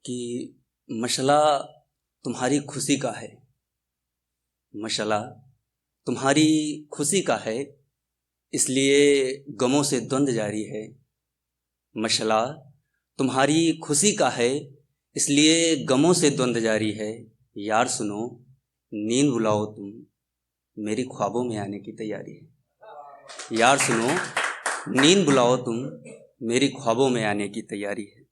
कि मशला तुम्हारी खुशी का है, मशला तुम्हारी खुशी का है, इसलिए गमों से द्वंद जारी है। मशला तुम्हारी खुशी का है, इसलिए गमों से द्वंद जारी है। यार सुनो, नींद बुलाओ तुम, मेरी ख्वाबों में आने की तैयारी है। यार सुनो, नींद बुलाओ तुम, मेरी ख्वाबों में आने की तैयारी है।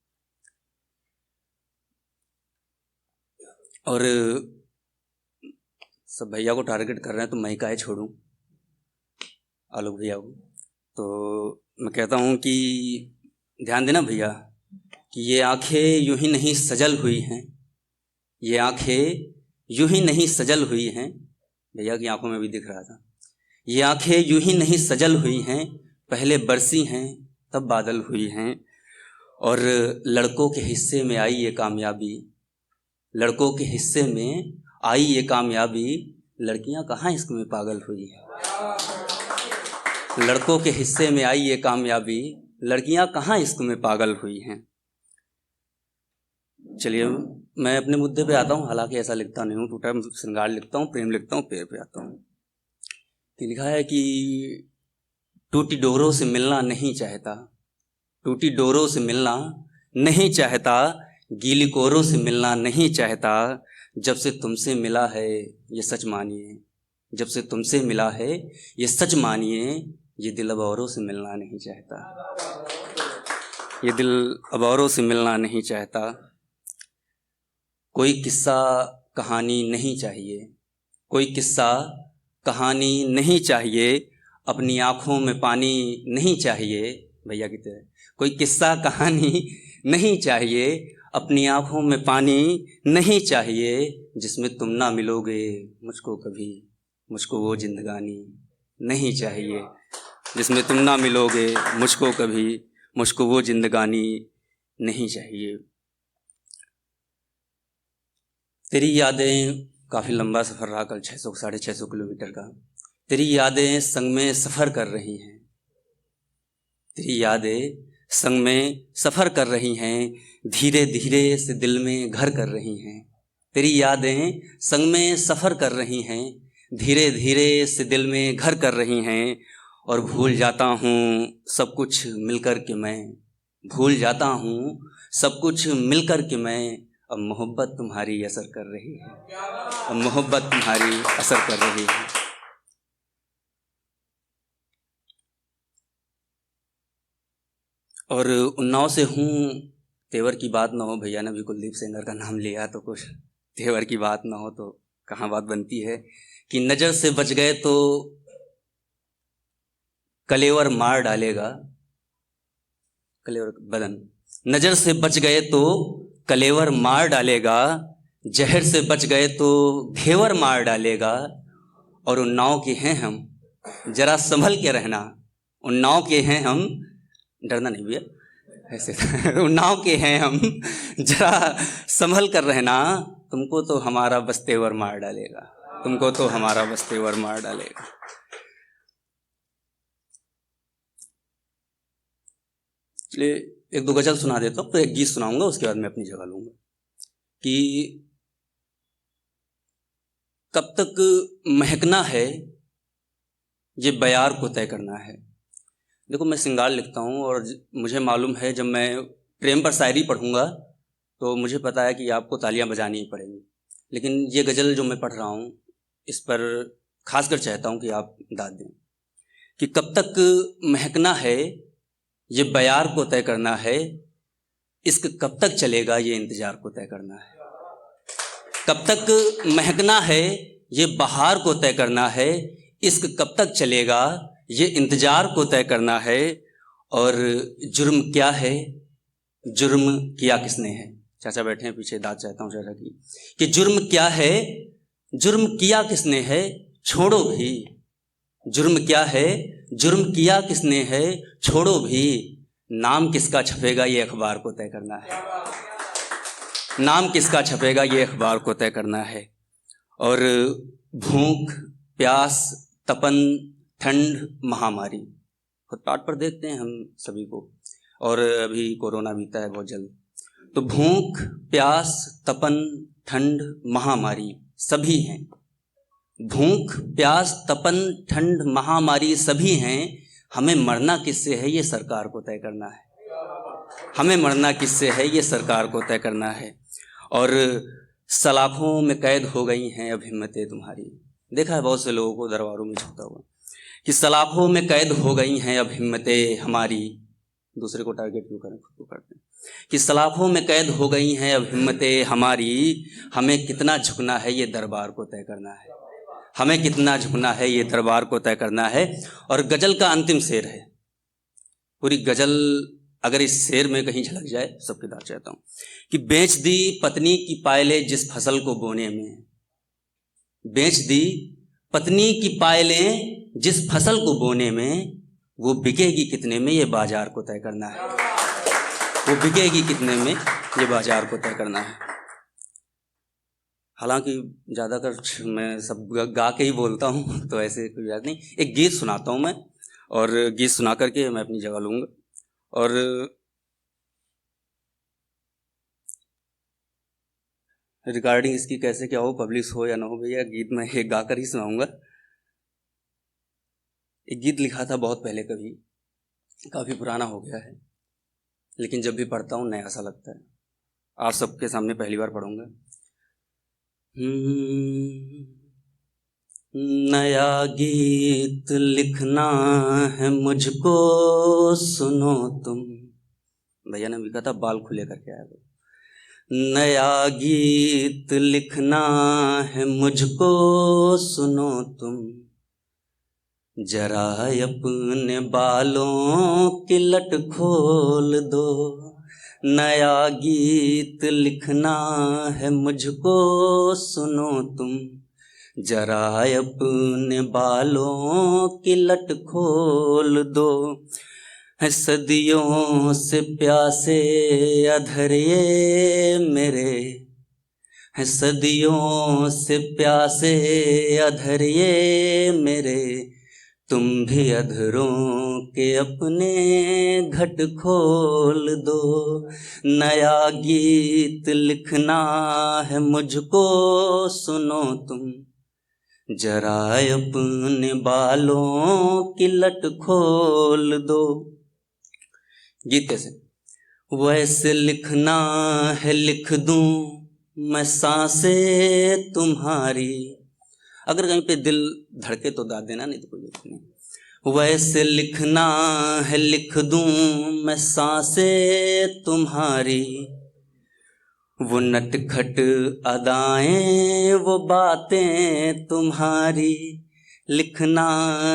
और सब भैया को टारगेट कर रहे हैं तो मैं काहे छोड़ूं, आलोक भैया को। तो मैं कहता हूं कि ध्यान देना भैया कि ये आंखें यूं ही नहीं सजल हुई हैं, ये आंखें यूं ही नहीं सजल हुई हैं। भैया की आंखों में भी दिख रहा था। ये आंखें यूं ही नहीं सजल हुई हैं, पहले बरसी हैं तब बादल हुई हैं। और लड़कों के हिस्से में आई ये कामयाबी, लड़कों के हिस्से में आई ये कामयाबी, लड़कियां कहाँ इश्क में पागल हुई हैं। लड़कों के हिस्से में आई ये कामयाबी, लड़कियां कहाँ इश्क में पागल हुई हैं। चलिए मैं अपने मुद्दे पे आता हूँ। हालांकि ऐसा लिखता नहीं हूँ, टूटा श्रृंगार लिखता हूँ, प्रेम लिखता हूँ, पेड़ पे आता हूँ। कि लिखा है कि टूटी डोरों से मिलना नहीं चाहता, टूटी डोरों से मिलना नहीं चाहता, गीली कोरों से मिलना नहीं चाहता। जब से तुमसे मिला है ये सच मानिए, जब से तुमसे मिला है ये सच मानिए, ये दिल अब औरों से मिलना नहीं चाहता, ये दिल अब औरों से मिलना नहीं चाहता। कोई किस्सा कहानी नहीं चाहिए, कोई किस्सा कहानी नहीं चाहिए, अपनी आँखों में पानी नहीं चाहिए। भैया की तरह कोई किस्सा कहानी नहीं चाहिए, अपनी आँखों में पानी नहीं चाहिए। जिसमें तुम ना मिलोगे मुझको कभी, मुझको वो जिंदगानी नहीं चाहिए। जिसमें तुम ना मिलोगे मुझको कभी, मुझको वो जिंदगानी नहीं चाहिए। तेरी यादें, काफ़ी लंबा सफ़र रहा कल, 600-650 किलोमीटर का। तेरी यादें संग में सफ़र कर रही हैं, तेरी यादें संग में सफ़र कर रही हैं, धीरे धीरे से दिल में घर कर रही हैं। तेरी यादें संग में सफ़र कर रही हैं, धीरे धीरे से दिल में घर कर रही हैं। और भूल जाता हूँ सब कुछ मिलकर के मैं, भूल जाता हूँ सब कुछ मिलकर के मैं। अब मोहब्बत तुम्हारी असर कर रही है, अब मोहब्बत तुम्हारी असर कर रही है। और उन्नाव से हूँ, तेवर की बात ना हो। भैया ने भी कुलदीप सेंगर का नाम लिया तो कुछ तेवर की बात ना हो तो कहाँ बात बनती है। कि नज़र से बच गए तो कलेवर मार डालेगा, कलेवर बदन। नज़र से बच गए तो कलेवर मार डालेगा, जहर से बच गए तो घेवर मार डालेगा। और उन्नाव के हैं हम, जरा संभल के रहना। उन्नाव के हैं हम, डरना नहीं भैया ऐसे उन्नाव के हैं हम, जरा संभल कर रहना। तुमको तो हमारा बस्तेवर मार डालेगा, तुमको तो हमारा बस्तेवर मार डालेगा। चलिए एक दो गजल सुना देता हूँ, तो एक गीत सुनाऊंगा, उसके बाद मैं अपनी जगह लूंगा। कि कब तक महकना है ये बयार को तय करना है। देखो मैं श्रृंगार लिखता हूँ और मुझे मालूम है जब मैं प्रेम पर शायरी पढ़ूंगा तो मुझे पता है कि आपको तालियां बजानी ही पड़ेंगी। लेकिन ये गज़ल जो मैं पढ़ रहा हूँ इस पर खासकर चाहता हूँ कि आप दाद दें। कि कब तक महकना है ये बयार को तय करना है, इश्क कब तक चलेगा ये इंतज़ार को तय करना है। कब तक महकना है ये बहार को तय करना है, इश्क कब तक चलेगा ये इंतज़ार को तय करना है। और जुर्म क्या है, जुर्म किया किसने है। चाचा बैठे हैं पीछे, दाद चाहता हूँ चाचा की। कि जुर्म क्या है, जुर्म किया किसने है, छोड़ो भी। जुर्म क्या है, जुर्म किया किसने है, छोड़ो भी। नाम किसका छपेगा ये अखबार को तय करना है, नाम किसका छपेगा ये अखबार को तय करना है। और भूख, प्यास, तपन, ठंड, महामारी, फुटपाथ पर देखते हैं हम सभी को। और अभी कोरोना बीता है बहुत जल्द। तो भूख, प्यास, तपन, ठंड, महामारी सभी हैं। भूख, प्यास, तपन, ठंड, महामारी सभी हैं। हमें मरना किससे है ये सरकार को तय करना है। हमें मरना किससे है ये सरकार को तय करना है। और सलाखों में कैद हो गई हैं अब हिम्मतें तुम्हारी। देखा है बहुत से लोगों को दरबारों में झुकता हुआ कि सलाखों में कैद हो गई हैं अब हिम्मतें हमारी। दूसरे को टारगेट क्यों करें, खुद को करते हैं। कि सलाखों में कैद हो गई हैं अब हिम्मतें हमारी। हमें कितना झुकना है ये दरबार को तय करना है। हमें कितना झुकना है ये दरबार को तय करना है। और गजल का अंतिम शेर है। पूरी गजल अगर इस शेर में कहीं झलक जाए सबके दाद चाहता हूँ कि बेच दी पत्नी की पायलें जिस फसल को बोने में। बेच दी पत्नी की पायलें जिस फसल को बोने में, वो बिकेगी कितने में ये बाजार को तय करना है। वो बिकेगी कितने में ये बाजार को तय करना है। हालांकि ज़्यादातर मैं सब गा के ही बोलता हूँ तो ऐसे कोई याद नहीं। एक गीत सुनाता हूँ मैं, और गीत सुना करके मैं अपनी जगह लूँगा। और रिकॉर्डिंग इसकी कैसे क्या हो, पब्लिश हो या ना हो, भैया गीत मैं एक गा कर ही सुनाऊँगा। एक गीत लिखा था बहुत पहले, कभी काफ़ी पुराना हो गया है, लेकिन जब भी पढ़ता हूँ नया सा लगता है। आप सबके सामने पहली बार पढ़ूंगा। नया गीत लिखना है मुझको, सुनो तुम। भैया ने भी कहा था बाल खुले करके आया। नया गीत लिखना है मुझको, सुनो तुम। जरा अपने बालों की लट खोल दो। नया गीत लिखना है मुझको, सुनो तुम। जरा अपने बालों की लट खोल दो। है सदियों से प्यासे अधर ये मेरे। है सदियों से प्यासे अधर ये मेरे। तुम भी अधरों के अपने घट खोल दो। नया गीत लिखना है मुझको, सुनो तुम। जरा अपने बालों की लट खोल दो। गीत कैसे? वैसे लिखना है लिख दूं मैं सांसें तुम्हारी। अगर कहीं पे दिल धड़के तो दाद देना, नहीं तो कोई जरूरत नहीं। वैसे लिखना है लिख दूं मैं सांसें तुम्हारी। वो नटखट अदाएं वो बातें तुम्हारी। लिखना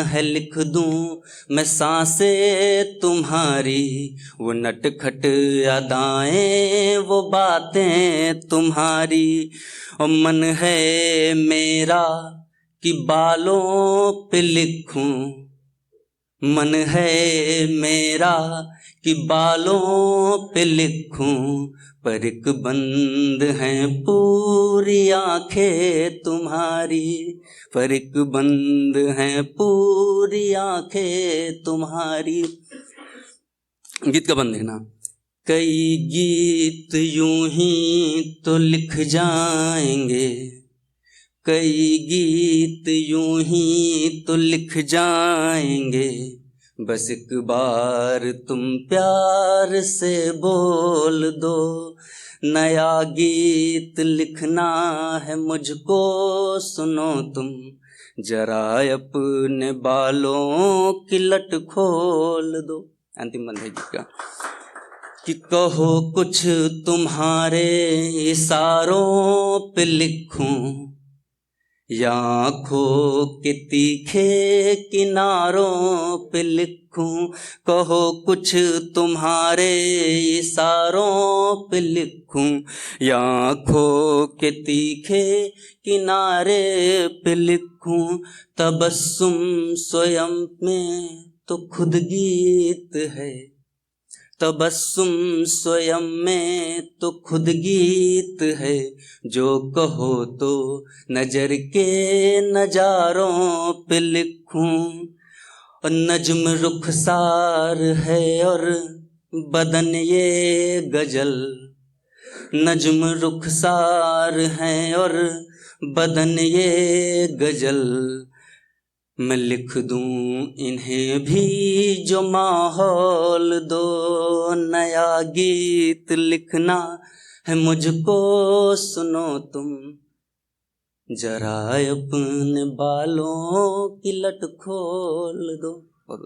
है लिख दूं मैं सांसें तुम्हारी। वो नटखट अदाएं वो बातें तुम्हारी। और मन है मेरा कि बालों पे लिखूं। मन है मेरा कि बालों पे लिखूं। पर एक बंद हैं पूरी आंखें तुम्हारी। पर एक बंद हैं पूरी आंखें तुम्हारी। गीत का बंद देखना। कई गीत यूं ही तो लिख जाएंगे। कई गीत यूं ही तो लिख जाएंगे। बस एक बार तुम प्यार से बोल दो। नया गीत लिखना है मुझको, सुनो तुम। जरा अपने बालों की लट खोल दो। अंतिम बंद है गीत का कि कहो कुछ तुम्हारे इशारों पे लिखूं। या आँखों के तीखे किनारों पे लिखूं। कहो कुछ तुम्हारे इशारों पे लिखूं। या आँखों के तीखे किनारे पे लिखूं। तबस्सुम स्वयं में तो खुद गीत है। तबस्सुम स्वयं में तो खुद गीत है। जो कहो तो नजर के नजारों पे लिखूं। और नज्म रुखसार है और बदन ये गजल। नज्म रुखसार हैं और बदन ये गजल, मैं लिख दूं इन्हें भी जो माहौल दो। नया गीत लिखना है मुझको, सुनो तुम जरा अपने बालों की लट खोल दो।